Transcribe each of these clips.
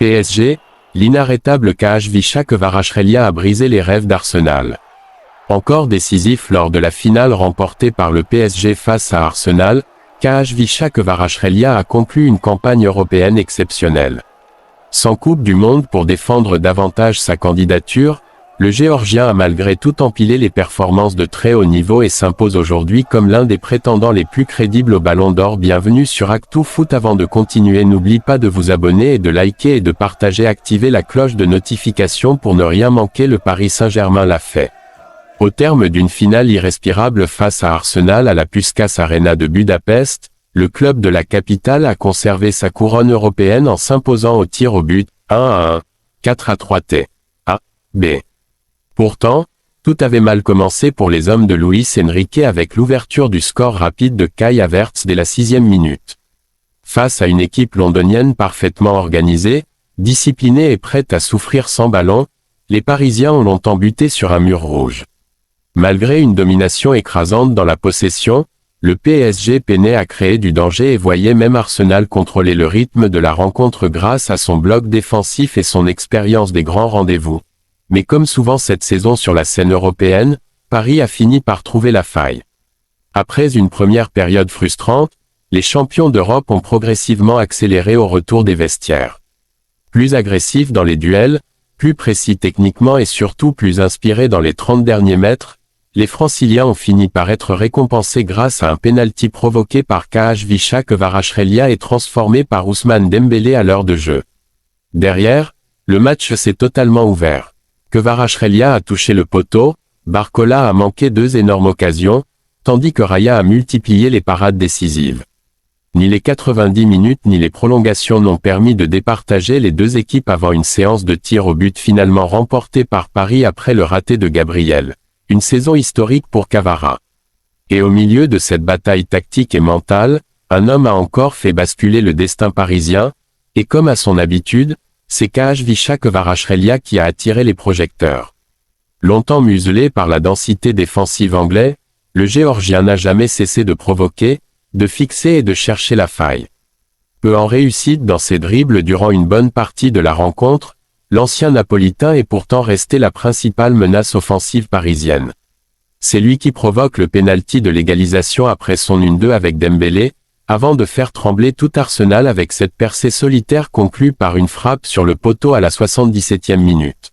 PSG, l'inarrêtable Kvaratskhelia Kvaratskhelia a brisé les rêves d'Arsenal. Encore décisif lors de la finale remportée par le PSG face à Arsenal, Kvaratskhelia Kvaratskhelia a conclu une campagne européenne exceptionnelle. Sans Coupe du Monde pour défendre davantage sa candidature, le Géorgien a malgré tout empilé les performances de très haut niveau et s'impose aujourd'hui comme l'un des prétendants les plus crédibles au Ballon d'Or. Bienvenue sur ActuFoot. Avant de continuer, n'oublie pas de vous abonner et de liker et de partager. Activez la cloche de notification pour ne rien manquer. Le Paris Saint-Germain l'a fait. Au terme d'une finale irrespirable face à Arsenal à la Puskás Arena de Budapest, le club de la capitale a conservé sa couronne européenne en s'imposant au tir au but, 1-1, 4-3 T. A. B. Pourtant, tout avait mal commencé pour les hommes de Luis Enrique avec l'ouverture du score rapide de Kai Havertz dès la 6e minute. Face à une équipe londonienne parfaitement organisée, disciplinée et prête à souffrir sans ballon, les Parisiens ont longtemps buté sur un mur rouge. Malgré une domination écrasante dans la possession, le PSG peinait à créer du danger et voyait même Arsenal contrôler le rythme de la rencontre grâce à son bloc défensif et son expérience des grands rendez-vous. Mais comme souvent cette saison sur la scène européenne, Paris a fini par trouver la faille. Après une première période frustrante, les champions d'Europe ont progressivement accéléré au retour des vestiaires. Plus agressifs dans les duels, plus précis techniquement et surtout plus inspirés dans les 30 derniers mètres, les Franciliens ont fini par être récompensés grâce à un pénalty provoqué par Kvaratskhelia Kvaratskhelia et transformé par Ousmane Dembélé à l'heure de jeu. Derrière, le match s'est totalement ouvert. Kvaratskhelia a touché le poteau, Barcola a manqué 2 énormes occasions, tandis que Raya a multiplié les parades décisives. Ni les 90 minutes ni les prolongations n'ont permis de départager les deux équipes avant une séance de tir au but finalement remportée par Paris après le raté de Gabriel. Une saison historique pour Kvara. Et au milieu de cette bataille tactique et mentale, un homme a encore fait basculer le destin parisien, et comme à son habitude, c'est Kvaratskhelia Kvaratskhelia qui a attiré les projecteurs. Longtemps muselé par la densité défensive anglaise, le Géorgien n'a jamais cessé de provoquer, de fixer et de chercher la faille. Peu en réussite dans ses dribbles durant une bonne partie de la rencontre, l'ancien Napolitain est pourtant resté la principale menace offensive parisienne. C'est lui qui provoque le pénalty de l'égalisation après son 1-2 avec Dembélé, avant de faire trembler tout Arsenal avec cette percée solitaire conclue par une frappe sur le poteau à la 77e minute.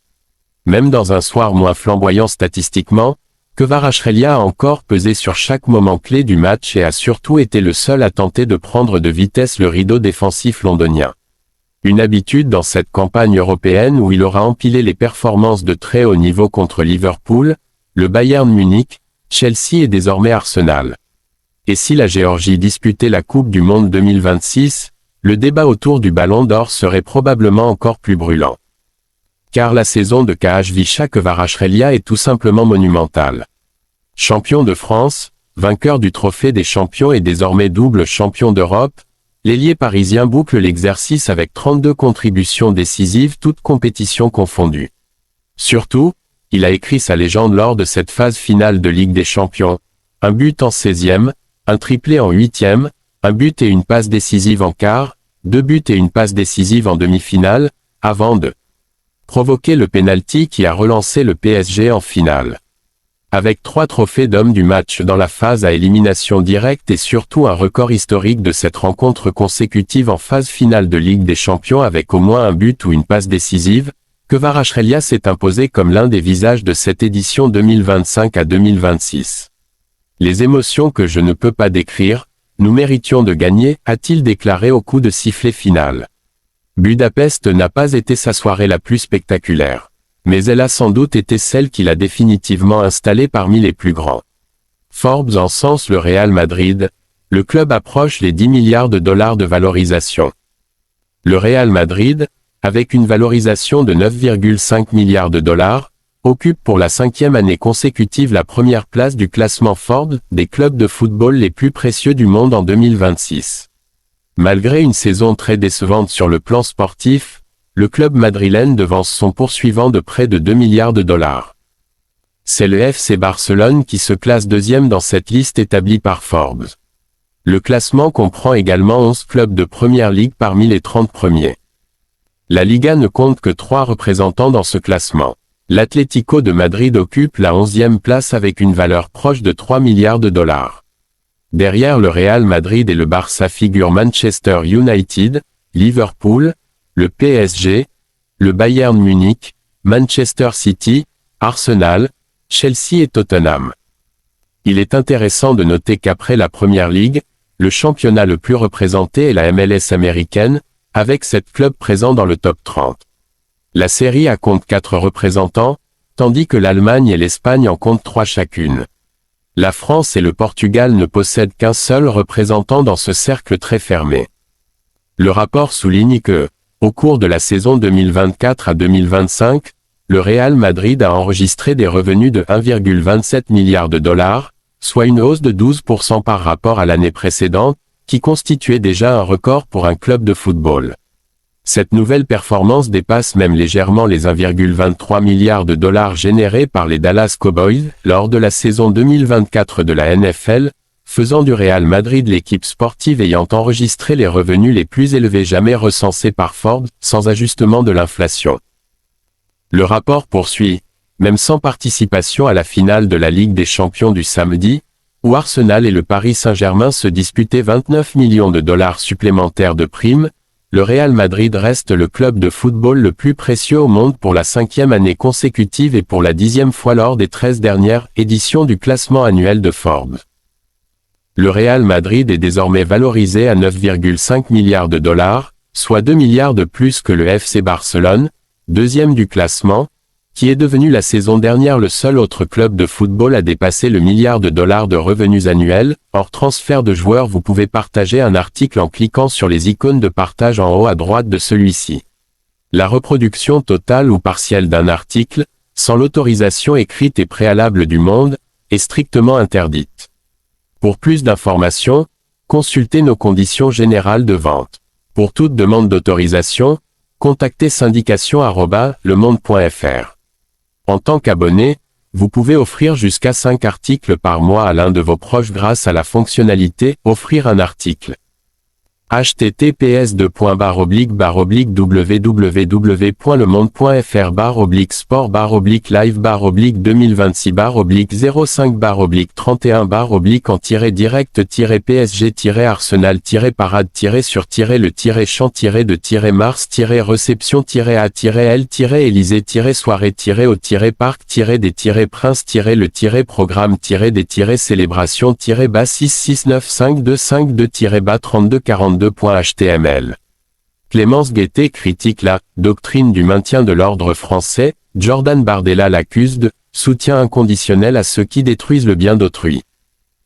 Même dans un soir moins flamboyant statistiquement, Kvaratskhelia a encore pesé sur chaque moment clé du match et a surtout été le seul à tenter de prendre de vitesse le rideau défensif londonien. Une habitude dans cette campagne européenne où il aura empilé les performances de très haut niveau contre Liverpool, le Bayern Munich, Chelsea et désormais Arsenal. Et si la Géorgie disputait la Coupe du Monde 2026, le débat autour du Ballon d'Or serait probablement encore plus brûlant. Car la saison de Kvaratskhelia Kvaratskhelia est tout simplement monumentale. Champion de France, vainqueur du trophée des champions et désormais double champion d'Europe, l'ailier parisien boucle l'exercice avec 32 contributions décisives toutes compétitions confondues. Surtout, il a écrit sa légende lors de cette phase finale de Ligue des Champions, un but en 16e, un triplé en 8e, un but et une passe décisive en quart, 2 buts et une passe décisive en demi-finale, avant de provoquer le pénalty qui a relancé le PSG en finale. Avec 3 trophées d'homme du match dans la phase à élimination directe et surtout un record historique de cette rencontre consécutive en phase finale de Ligue des Champions avec au moins un but ou une passe décisive, Kvaratskhelia s'est imposé comme l'un des visages de cette édition 2025 à 2026. Les émotions que je ne peux pas décrire, nous méritions de gagner, a-t-il déclaré au coup de sifflet final. Budapest n'a pas été sa soirée la plus spectaculaire, mais elle a sans doute été celle qui l'a définitivement installé parmi les plus grands. Forbes encense le Real Madrid, le club approche les 10 milliards de dollars de valorisation. Le Real Madrid, avec une valorisation de 9,5 milliards de dollars, occupe pour la 5e année consécutive la première place du classement Forbes des clubs de football les plus précieux du monde en 2026. Malgré une saison très décevante sur le plan sportif, le club madrilène devance son poursuivant de près de 2 milliards de dollars. C'est le FC Barcelone qui se classe 2e dans cette liste établie par Forbes. Le classement comprend également 11 clubs de Première Ligue parmi les 30 premiers. La Liga ne compte que 3 représentants dans ce classement. L'Atlético de Madrid occupe la 11e place avec une valeur proche de 3 milliards de dollars. Derrière le Real Madrid et le Barça figurent Manchester United, Liverpool, le PSG, le Bayern Munich, Manchester City, Arsenal, Chelsea et Tottenham. Il est intéressant de noter qu'après la Première Ligue, le championnat le plus représenté est la MLS américaine, avec 7 clubs présents dans le top 30. La Serie A compte 4 représentants, tandis que l'Allemagne et l'Espagne en comptent 3 chacune. La France et le Portugal ne possèdent qu'un seul représentant dans ce cercle très fermé. Le rapport souligne que, au cours de la saison 2024 à 2025, le Real Madrid a enregistré des revenus de 1,27 milliard de dollars, soit une hausse de 12% par rapport à l'année précédente, qui constituait déjà un record pour un club de football. Cette nouvelle performance dépasse même légèrement les 1,23 milliards de dollars générés par les Dallas Cowboys lors de la saison 2024 de la NFL, faisant du Real Madrid l'équipe sportive ayant enregistré les revenus les plus élevés jamais recensés par Forbes, sans ajustement de l'inflation. Le rapport poursuit, même sans participation à la finale de la Ligue des Champions du samedi, où Arsenal et le Paris Saint-Germain se disputaient 29 millions de dollars supplémentaires de primes, le Real Madrid reste le club de football le plus précieux au monde pour la 5e année consécutive et pour la 10e fois lors des 13 dernières éditions du classement annuel de Forbes. Le Real Madrid est désormais valorisé à 9,5 milliards de dollars, soit 2 milliards de plus que le FC Barcelone, deuxième du classement, qui est devenu la saison dernière le seul autre club de football à dépasser le milliard de dollars de revenus annuels. Hors transfert de joueurs, vous pouvez partager un article en cliquant sur les icônes de partage en haut à droite de celui-ci. La reproduction totale ou partielle d'un article, sans l'autorisation écrite et préalable du monde, est strictement interdite. Pour plus d'informations, consultez nos conditions générales de vente. Pour toute demande d'autorisation, contactez syndication@lemonde.fr. En tant qu'abonné, vous pouvez offrir jusqu'à 5 articles par mois à l'un de vos proches grâce à la fonctionnalité « Offrir un article ». https://le-monde.fr/sport/live/6695252-3242.html. Clémence Guettet critique la « doctrine du maintien de l'ordre français », Jordan Bardella l'accuse de « soutien inconditionnel à ceux qui détruisent le bien d'autrui ».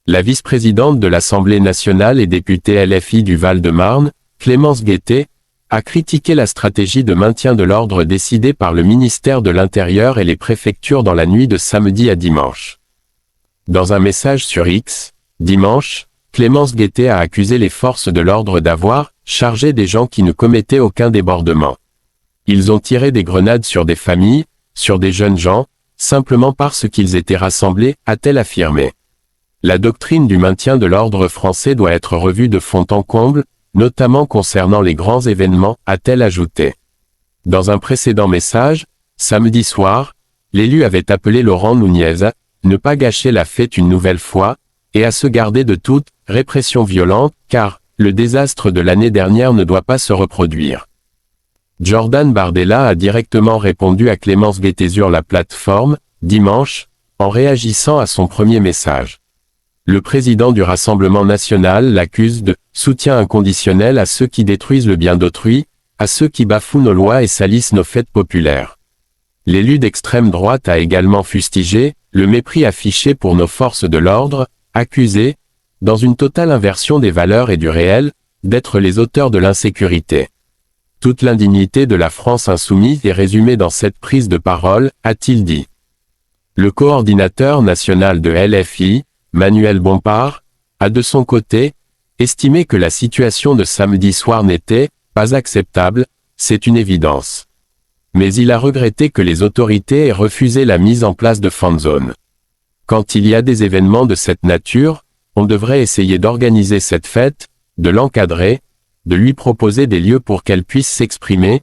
La vice-présidente de l'Assemblée nationale et députée LFI du Val-de-Marne, Clémence Guettet, a critiqué la stratégie de maintien de l'ordre décidée par le ministère de l'Intérieur et les préfectures dans la nuit de samedi à dimanche. Dans un message sur X, dimanche, Clémence Guettet a accusé les forces de l'ordre d'avoir chargé des gens qui ne commettaient aucun débordement. Ils ont tiré des grenades sur des familles, sur des jeunes gens, simplement parce qu'ils étaient rassemblés, a-t-elle affirmé. La doctrine du maintien de l'ordre français doit être revue de fond en comble, notamment concernant les grands événements, a-t-elle ajouté. Dans un précédent message, samedi soir, l'élu avait appelé Laurent Nunez à ne pas gâcher la fête une nouvelle fois, et à se garder de toute répression violente, car le désastre de l'année dernière ne doit pas se reproduire. Jordan Bardella a directement répondu à Clémence Guettet sur la plateforme, dimanche, en réagissant à son premier message. Le président du Rassemblement national l'accuse de « soutien inconditionnel à ceux qui détruisent le bien d'autrui, à ceux qui bafouent nos lois et salissent nos fêtes populaires ». L'élu d'extrême droite a également fustigé le mépris affiché pour nos forces de l'ordre, accusés, dans une totale inversion des valeurs et du réel, d'être les auteurs de l'insécurité. Toute l'indignité de la France insoumise est résumée dans cette prise de parole, a-t-il dit. Le coordinateur national de LFI, Manuel Bompard, a de son côté, estimé que la situation de samedi soir n'était pas acceptable, c'est une évidence. Mais il a regretté que les autorités aient refusé la mise en place de fan zones. Quand il y a des événements de cette nature, on devrait essayer d'organiser cette fête, de l'encadrer, de lui proposer des lieux pour qu'elle puisse s'exprimer,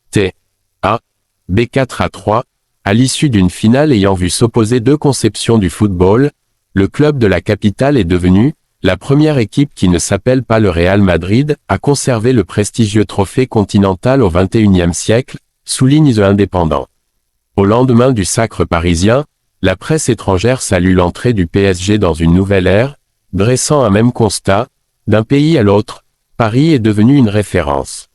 T. A. B4-3, à l'issue d'une finale ayant vu s'opposer deux conceptions du football, le club de la capitale est devenu la première équipe qui ne s'appelle pas le Real Madrid à conserver le prestigieux trophée continental au XXIe siècle, souligne The Indépendant. Au lendemain du sacre parisien, la presse étrangère salue l'entrée du PSG dans une nouvelle ère, dressant un même constat, d'un pays à l'autre, Paris est devenu une référence.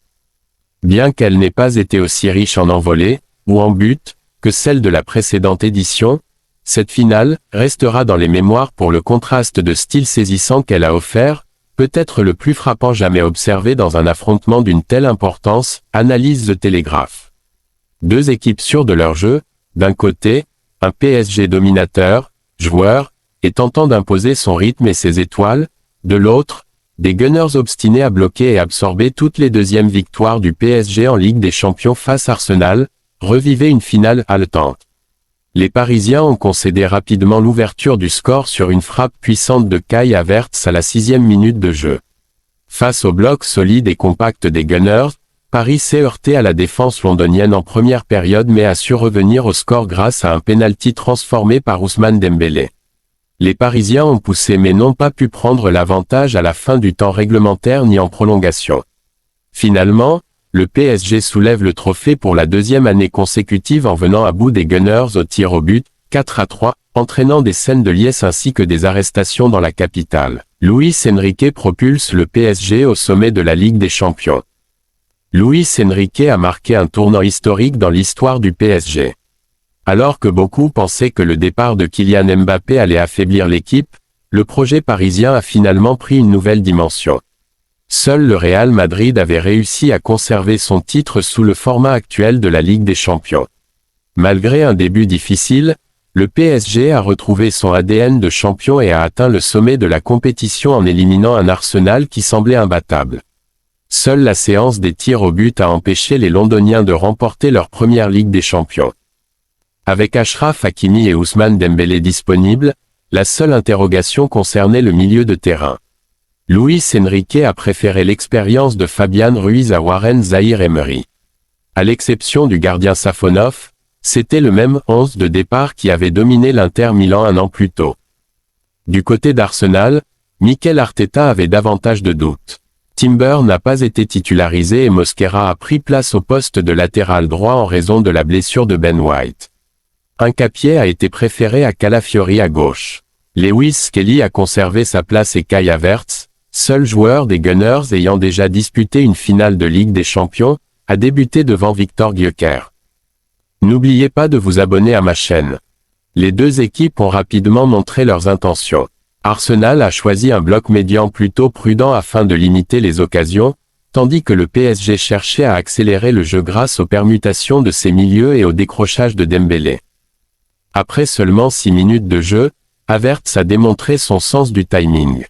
Bien qu'elle n'ait pas été aussi riche en envolées, ou en buts, que celle de la précédente édition, cette finale restera dans les mémoires pour le contraste de style saisissant qu'elle a offert, peut-être le plus frappant jamais observé dans un affrontement d'une telle importance, analyse The Telegraph. Deux équipes sûres de leur jeu, d'un côté, un PSG dominateur, joueur, et tentant d'imposer son rythme et ses étoiles, de l'autre, des Gunners obstinés à bloquer et absorber toutes les deuxièmes victoires du PSG en Ligue des Champions face Arsenal, revivaient une finale haletante. Les Parisiens ont concédé rapidement l'ouverture du score sur une frappe puissante de Kai Havertz à la 6e minute de jeu. Face au bloc solide et compact des Gunners, Paris s'est heurté à la défense londonienne en première période mais a su revenir au score grâce à un pénalty transformé par Ousmane Dembélé. Les Parisiens ont poussé mais n'ont pas pu prendre l'avantage à la fin du temps réglementaire ni en prolongation. Finalement, le PSG soulève le trophée pour la deuxième année consécutive en venant à bout des Gunners au tir au but, 4-3, entraînant des scènes de liesse ainsi que des arrestations dans la capitale. Luis Enrique propulse le PSG au sommet de la Ligue des Champions. Luis Enrique a marqué un tournant historique dans l'histoire du PSG. Alors que beaucoup pensaient que le départ de Kylian Mbappé allait affaiblir l'équipe, le projet parisien a finalement pris une nouvelle dimension. Seul le Real Madrid avait réussi à conserver son titre sous le format actuel de la Ligue des Champions. Malgré un début difficile, le PSG a retrouvé son ADN de champion et a atteint le sommet de la compétition en éliminant un Arsenal qui semblait imbattable. Seule la séance des tirs au but a empêché les Londoniens de remporter leur première Ligue des Champions. Avec Achraf Hakimi et Ousmane Dembélé disponibles, la seule interrogation concernait le milieu de terrain. Luis Enrique a préféré l'expérience de Fabian Ruiz à Warren Zaïre-Emery. À l'exception du gardien Safonov, c'était le même 11 de départ qui avait dominé l'Inter Milan un an plus tôt. Du côté d'Arsenal, Mikel Arteta avait davantage de doutes. Timber n'a pas été titularisé et Mosquera a pris place au poste de latéral droit en raison de la blessure de Ben White. Hincapié a été préféré à Calafiori à gauche. Lewis Skelly a conservé sa place et Kai Havertz, seul joueur des Gunners ayant déjà disputé une finale de Ligue des Champions, a débuté devant Victor Gyökeres. N'oubliez pas de vous abonner à ma chaîne. Les deux équipes ont rapidement montré leurs intentions. Arsenal a choisi un bloc médian plutôt prudent afin de limiter les occasions, tandis que le PSG cherchait à accélérer le jeu grâce aux permutations de ses milieux et au décrochage de Dembélé. Après seulement 6 minutes de jeu, Havertz a démontré son sens du timing.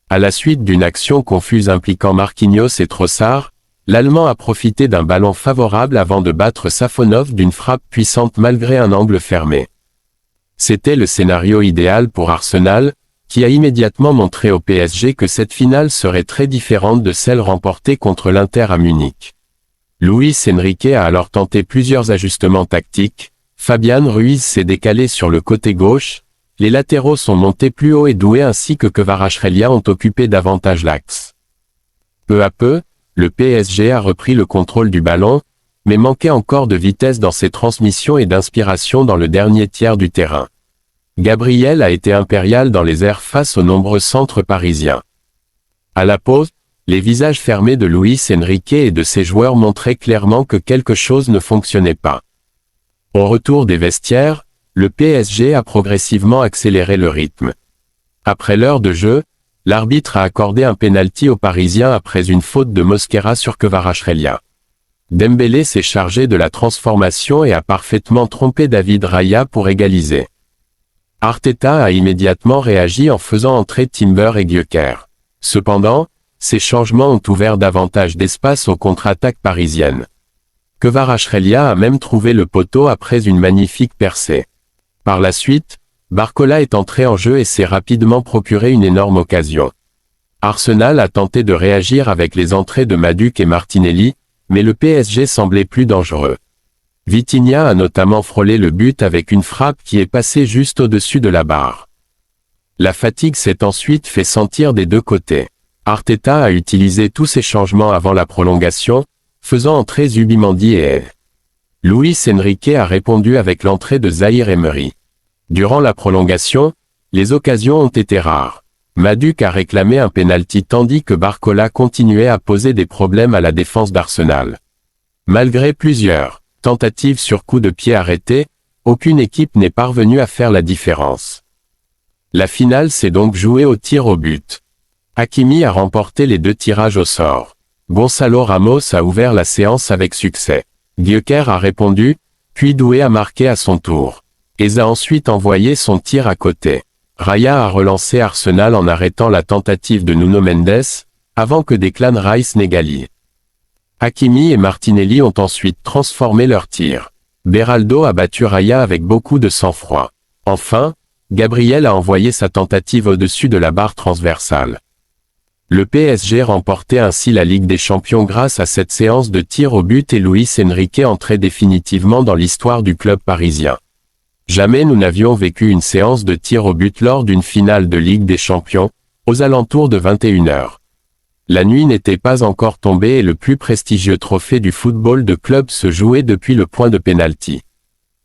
À la suite d'une action confuse impliquant Marquinhos et Trossard, l'Allemand a profité d'un ballon favorable avant de battre Safonov d'une frappe puissante malgré un angle fermé. C'était le scénario idéal pour Arsenal, qui a immédiatement montré au PSG que cette finale serait très différente de celle remportée contre l'Inter à Munich. Luis Enrique a alors tenté plusieurs ajustements tactiques, Fabian Ruiz s'est décalé sur le côté gauche, les latéraux sont montés plus haut et Doué ainsi que Kvaratskhelia ont occupé davantage l'axe. Peu à peu, le PSG a repris le contrôle du ballon, mais manquait encore de vitesse dans ses transmissions et d'inspiration dans le dernier tiers du terrain. Gabriel a été impérial dans les airs face aux nombreux centres parisiens. À la pause, les visages fermés de Luis Enrique et de ses joueurs montraient clairement que quelque chose ne fonctionnait pas. Au retour des vestiaires, le PSG a progressivement accéléré le rythme. Après l'heure de jeu, l'arbitre a accordé un pénalty aux Parisiens après une faute de Mosquera sur Kvaratskhelia. Dembélé s'est chargé de la transformation et a parfaitement trompé David Raya pour égaliser. Arteta a immédiatement réagi en faisant entrer Timber et Gyökeres. Cependant, ces changements ont ouvert davantage d'espace aux contre-attaques parisiennes. Kvaratskhelia a même trouvé le poteau après une magnifique percée. Par la suite, Barcola est entré en jeu et s'est rapidement procuré une énorme occasion. Arsenal a tenté de réagir avec les entrées de Madueke et Martinelli, mais le PSG semblait plus dangereux. Vitinha a notamment frôlé le but avec une frappe qui est passée juste au-dessus de la barre. La fatigue s'est ensuite fait sentir des deux côtés. Arteta a utilisé tous ces changements avant la prolongation, faisant entrer Zubimendi et Eve. Luis Enrique a répondu avec l'entrée de Zaïre-Emery. Durant la prolongation, les occasions ont été rares. Madueke a réclamé un pénalty tandis que Barcola continuait à poser des problèmes à la défense d'Arsenal. Malgré plusieurs tentatives sur coup de pied arrêtés, aucune équipe n'est parvenue à faire la différence. La finale s'est donc jouée au tir au but. Hakimi a remporté les 2 tirages au sort. Gonçalo Ramos a ouvert la séance avec succès. Gyökeres a répondu, puis Doué a marqué à son tour. Eza a ensuite envoyé son tir à côté. Raya a relancé Arsenal en arrêtant la tentative de Nuno Mendes, avant que Declan Rice n'égalise. Hakimi et Martinelli ont ensuite transformé leur tir. Beraldo a battu Raya avec beaucoup de sang-froid. Enfin, Gabriel a envoyé sa tentative au-dessus de la barre transversale. Le PSG remportait ainsi la Ligue des Champions grâce à cette séance de tirs au but et Luis Enrique entrait définitivement dans l'histoire du club parisien. Jamais nous n'avions vécu une séance de tirs au but lors d'une finale de Ligue des Champions, aux alentours de 21h. La nuit n'était pas encore tombée et le plus prestigieux trophée du football de club se jouait depuis le point de pénalty.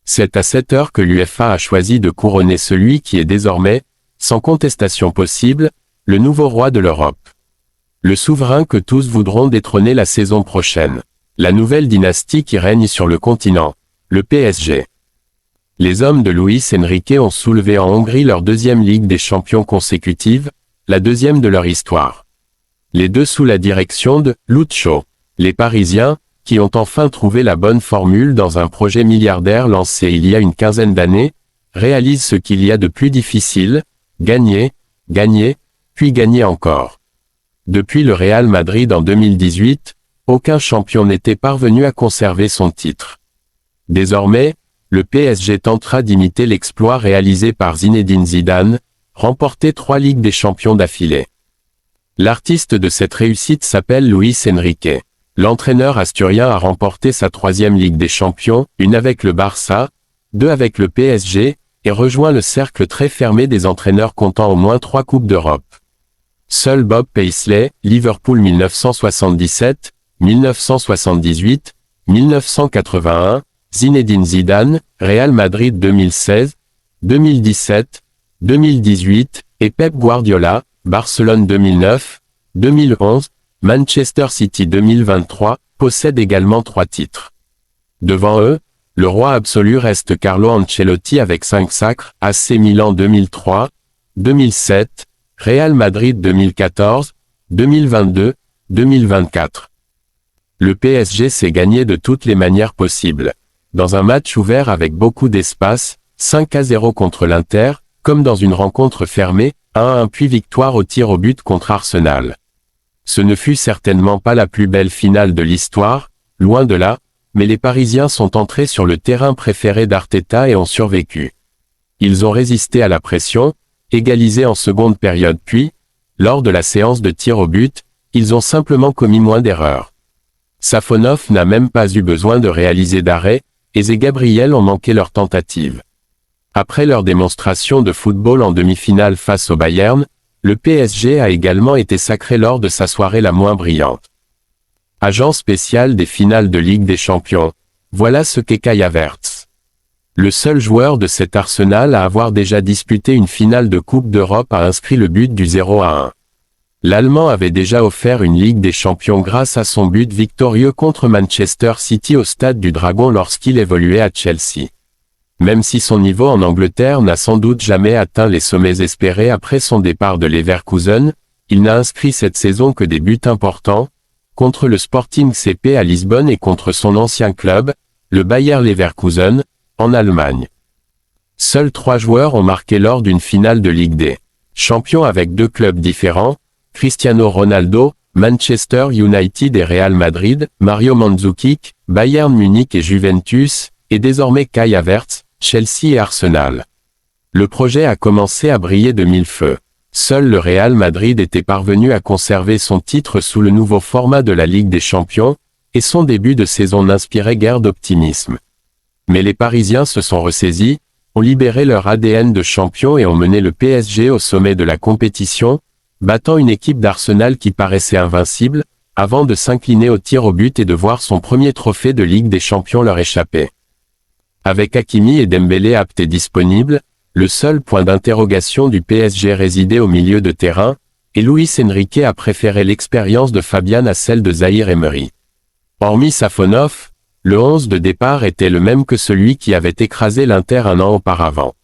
C'est à cette heure que l'UEFA a choisi de couronner celui qui est désormais, sans contestation possible, le nouveau roi de l'Europe. Le souverain que tous voudront détrôner la saison prochaine. La nouvelle dynastie qui règne sur le continent, le PSG. Les hommes de Luis Enrique ont soulevé en Hongrie leur deuxième Ligue des Champions consécutive, la deuxième de leur histoire. Les deux sous la direction de Lucho. Les Parisiens, qui ont enfin trouvé la bonne formule dans un projet milliardaire lancé il y a une quinzaine d'années, réalisent ce qu'il y a de plus difficile, gagner, gagner, puis gagner encore. Depuis le Real Madrid en 2018, aucun champion n'était parvenu à conserver son titre. Désormais, le PSG tentera d'imiter l'exploit réalisé par Zinedine Zidane, remporter 3 Ligues des Champions d'affilée. L'artiste de cette réussite s'appelle Luis Enrique. L'entraîneur asturien a remporté sa 3e Ligue des Champions, une avec le Barça, 2 avec le PSG, et rejoint le cercle très fermé des entraîneurs comptant au moins 3 Coupes d'Europe. Seul Bob Paisley, Liverpool 1977, 1978, 1981, Zinedine Zidane, Real Madrid 2016, 2017, 2018, et Pep Guardiola, Barcelone 2009, 2011, Manchester City 2023, possèdent également 3 titres. Devant eux, le roi absolu reste Carlo Ancelotti avec 5 sacres, AC Milan 2003, 2007, Real Madrid 2014, 2022, 2024. Le PSG s'est gagné de toutes les manières possibles. Dans un match ouvert avec beaucoup d'espace, 5-0 contre l'Inter, comme dans une rencontre fermée, 1-1 puis victoire au tir au but contre Arsenal. Ce ne fut certainement pas la plus belle finale de l'histoire, loin de là, mais les Parisiens sont entrés sur le terrain préféré d'Arteta et ont survécu. Ils ont résisté à la pression, égalisé en seconde période puis, lors de la séance de tir au but, ils ont simplement commis moins d'erreurs. Safonov n'a même pas eu besoin de réaliser d'arrêt, et Gabriel ont manqué leur tentative. Après leur démonstration de football en demi-finale face au Bayern, le PSG a également été sacré lors de sa soirée la moins brillante. Agent spécial des finales de Ligue des Champions, voilà ce qu'est Kai Havertz. Le seul joueur de cet Arsenal à avoir déjà disputé une finale de Coupe d'Europe a inscrit le but du 0-1. L'Allemand avait déjà offert une Ligue des Champions grâce à son but victorieux contre Manchester City au Stade du Dragon lorsqu'il évoluait à Chelsea. Même si son niveau en Angleterre n'a sans doute jamais atteint les sommets espérés après son départ de Leverkusen, il n'a inscrit cette saison que des buts importants, contre le Sporting CP à Lisbonne et contre son ancien club, le Bayer Leverkusen, en Allemagne. Seuls 3 joueurs ont marqué lors d'une finale de Ligue des Champions avec 2 clubs différents, Cristiano Ronaldo, Manchester United et Real Madrid, Mario Mandzukic, Bayern Munich et Juventus, et désormais Kai Havertz, Chelsea et Arsenal. Le projet a commencé à briller de mille feux. Seul le Real Madrid était parvenu à conserver son titre sous le nouveau format de la Ligue des Champions, et son début de saison n'inspirait guère d'optimisme. Mais les Parisiens se sont ressaisis, ont libéré leur ADN de champion et ont mené le PSG au sommet de la compétition, battant une équipe d'Arsenal qui paraissait invincible, avant de s'incliner au tir au but et de voir son premier trophée de Ligue des Champions leur échapper. Avec Hakimi et Dembélé aptes et disponibles, le seul point d'interrogation du PSG résidait au milieu de terrain, et Luis Enrique a préféré l'expérience de Fabian à celle de Zaïre Emery. Hormis Safonov, le 11 de départ était le même que celui qui avait écrasé l'Inter un an auparavant.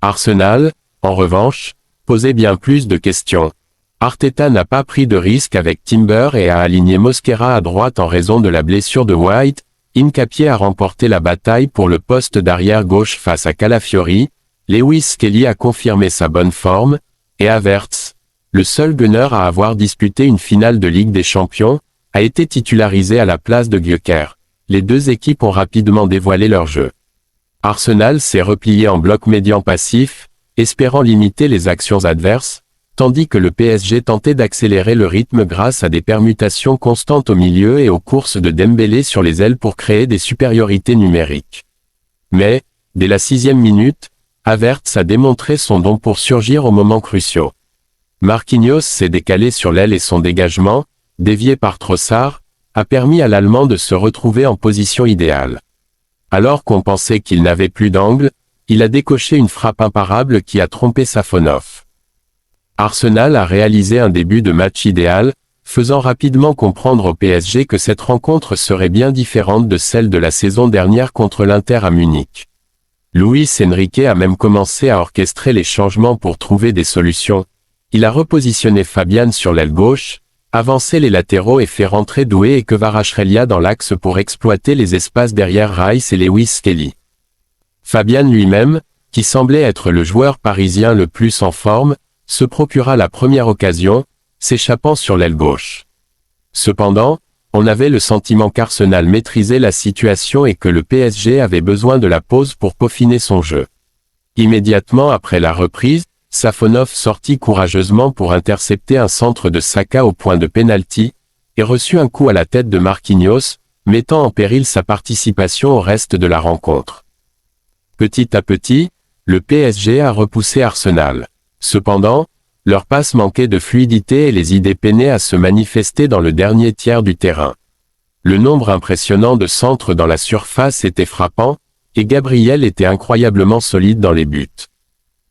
Arsenal, en revanche, posait bien plus de questions. Arteta n'a pas pris de risque avec Timber et a aligné Mosquera à droite en raison de la blessure de White. Hincapié a remporté la bataille pour le poste d'arrière gauche face à Calafiori, Lewis Skelly a confirmé sa bonne forme, et Havertz, le seul gunner à avoir disputé une finale de Ligue des Champions, a été titularisé à la place de Gyökeres. Les deux équipes ont rapidement dévoilé leur jeu. Arsenal s'est replié en bloc médian passif, espérant limiter les actions adverses, tandis que le PSG tentait d'accélérer le rythme grâce à des permutations constantes au milieu et aux courses de Dembélé sur les ailes pour créer des supériorités numériques. Mais, dès la 6e minute, Havertz a démontré son don pour surgir aux moments cruciaux. Marquinhos s'est décalé sur l'aile et son dégagement, dévié par Trossard, a permis à l'Allemand de se retrouver en position idéale. Alors qu'on pensait qu'il n'avait plus d'angle, il a décoché une frappe imparable qui a trompé Safonov. Arsenal a réalisé un début de match idéal, faisant rapidement comprendre au PSG que cette rencontre serait bien différente de celle de la saison dernière contre l'Inter à Munich. Luis Enrique a même commencé à orchestrer les changements pour trouver des solutions. Il a repositionné Fabian sur l'aile gauche, avancé les latéraux et fait rentrer Doué et Kvaratskhelia dans l'axe pour exploiter les espaces derrière Rice et Lewis Skelly. Fabian lui-même, qui semblait être le joueur parisien le plus en forme, se procura la première occasion, s'échappant sur l'aile gauche. Cependant, on avait le sentiment qu'Arsenal maîtrisait la situation et que le PSG avait besoin de la pause pour peaufiner son jeu. Immédiatement après la reprise, Safonov sortit courageusement pour intercepter un centre de Saka au point de pénalty, et reçut un coup à la tête de Marquinhos, mettant en péril sa participation au reste de la rencontre. Petit à petit, le PSG a repoussé Arsenal. Cependant, leur passe manquait de fluidité et les idées peinaient à se manifester dans le dernier tiers du terrain. Le nombre impressionnant de centres dans la surface était frappant, et Gabriel était incroyablement solide dans les buts.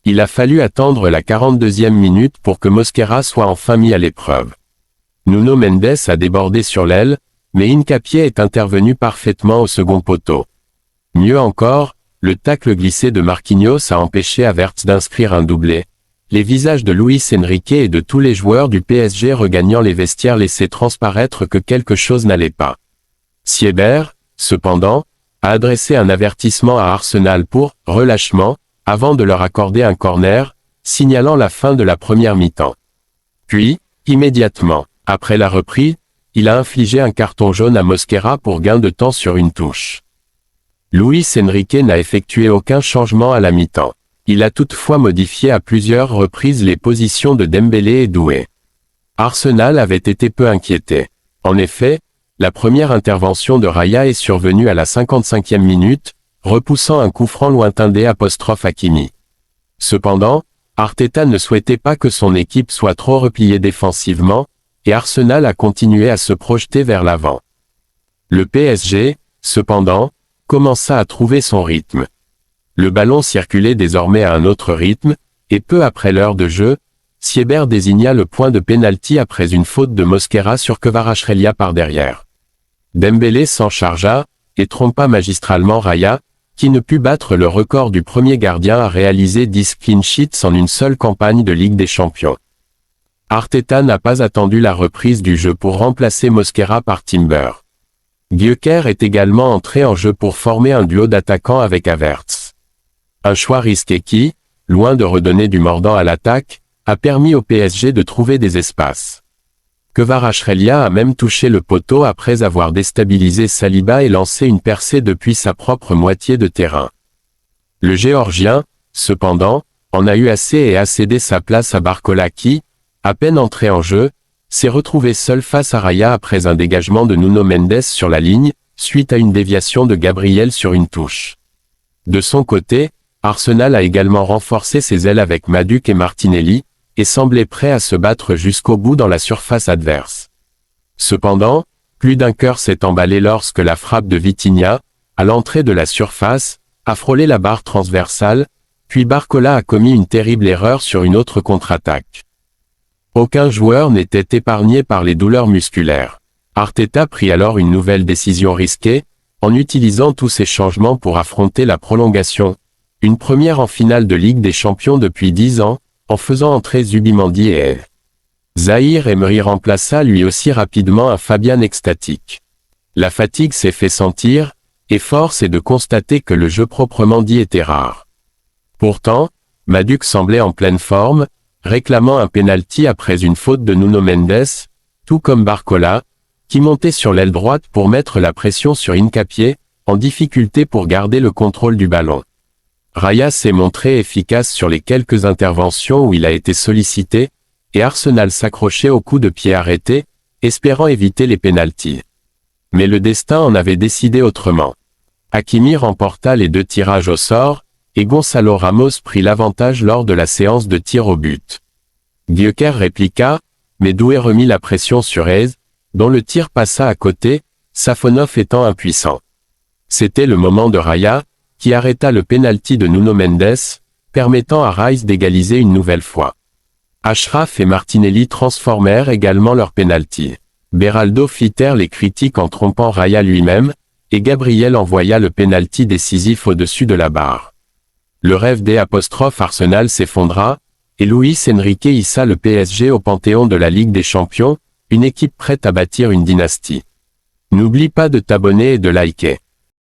Il a fallu attendre la 42e minute pour que Mosquera soit enfin mis à l'épreuve. Nuno Mendes a débordé sur l'aile, mais Hincapié est intervenu parfaitement au second poteau. Mieux encore, le tacle glissé de Marquinhos a empêché Havertz d'inscrire un doublé. Les visages de Luis Enrique et de tous les joueurs du PSG regagnant les vestiaires laissaient transparaître que quelque chose n'allait pas. Sieber, cependant, a adressé un avertissement à Arsenal pour « relâchement », avant de leur accorder un corner, signalant la fin de la première mi-temps. Puis, immédiatement, après la reprise, il a infligé un carton jaune à Mosquera pour gain de temps sur une touche. Luis Enrique n'a effectué aucun changement à la mi-temps. Il a toutefois modifié à plusieurs reprises les positions de Dembélé et Doué. Arsenal avait été peu inquiété. En effet, la première intervention de Raya est survenue à la 55e minute, repoussant un coup franc lointain d'Hakimi. Cependant, Arteta ne souhaitait pas que son équipe soit trop repliée défensivement, et Arsenal a continué à se projeter vers l'avant. Le PSG, cependant, commença à trouver son rythme. Le ballon circulait désormais à un autre rythme, et peu après l'heure de jeu, Sieber désigna le point de pénalty après une faute de Mosquera sur Kvaratskhelia par derrière. Dembélé s'en chargea, et trompa magistralement Raya, qui ne put battre le record du premier gardien à réaliser 10 clean sheets en une seule campagne de Ligue des Champions. Arteta n'a pas attendu la reprise du jeu pour remplacer Mosquera par Timber. Gyökeres est également entré en jeu pour former un duo d'attaquants avec Havertz. Un choix risqué qui, loin de redonner du mordant à l'attaque, a permis au PSG de trouver des espaces. Kvaratskhelia a même touché le poteau après avoir déstabilisé Saliba et lancé une percée depuis sa propre moitié de terrain. Le Géorgien, cependant, en a eu assez et a cédé sa place à Barcola qui, à peine entré en jeu, s'est retrouvé seul face à Raya après un dégagement de Nuno Mendes sur la ligne, suite à une déviation de Gabriel sur une touche. De son côté, Arsenal a également renforcé ses ailes avec Madueke et Martinelli, et semblait prêt à se battre jusqu'au bout dans la surface adverse. Cependant, plus d'un cœur s'est emballé lorsque la frappe de Vitinha, à l'entrée de la surface, a frôlé la barre transversale, puis Barcola a commis une terrible erreur sur une autre contre-attaque. Aucun joueur n'était épargné par les douleurs musculaires. Arteta prit alors une nouvelle décision risquée, en utilisant tous ces changements pour affronter la prolongation, une première en finale de Ligue des Champions depuis 10 ans, en faisant entrer Zubimendi et Zahir Emery remplaça lui aussi rapidement un Fabian extatique. La fatigue s'est fait sentir, et force est de constater que le jeu proprement dit était rare. Pourtant, Madueke semblait en pleine forme, réclamant un pénalty après une faute de Nuno Mendes, tout comme Barcola, qui montait sur l'aile droite pour mettre la pression sur Hincapié, en difficulté pour garder le contrôle du ballon. Raya s'est montré efficace sur les quelques interventions où il a été sollicité, et Arsenal s'accrochait au coup de pied arrêté, espérant éviter les pénaltys. Mais le destin en avait décidé autrement. Hakimi remporta les 2 tirages au sort, et Gonçalo Ramos prit l'avantage lors de la séance de tir au but. Gyökeres répliqua, mais Doué remit la pression sur Eze, dont le tir passa à côté, Safonov étant impuissant. C'était le moment de Raya, qui arrêta le pénalty de Nuno Mendes, permettant à Rice d'égaliser une nouvelle fois. Achraf et Martinelli transformèrent également leur pénalty. Beraldo fit taire les critiques en trompant Raya lui-même, et Gabriel envoya le pénalty décisif au-dessus de la barre. Le rêve des Arsenal s'effondra, et Luis Enrique hissa le PSG au panthéon de la Ligue des Champions, une équipe prête à bâtir une dynastie. N'oublie pas de t'abonner et de liker.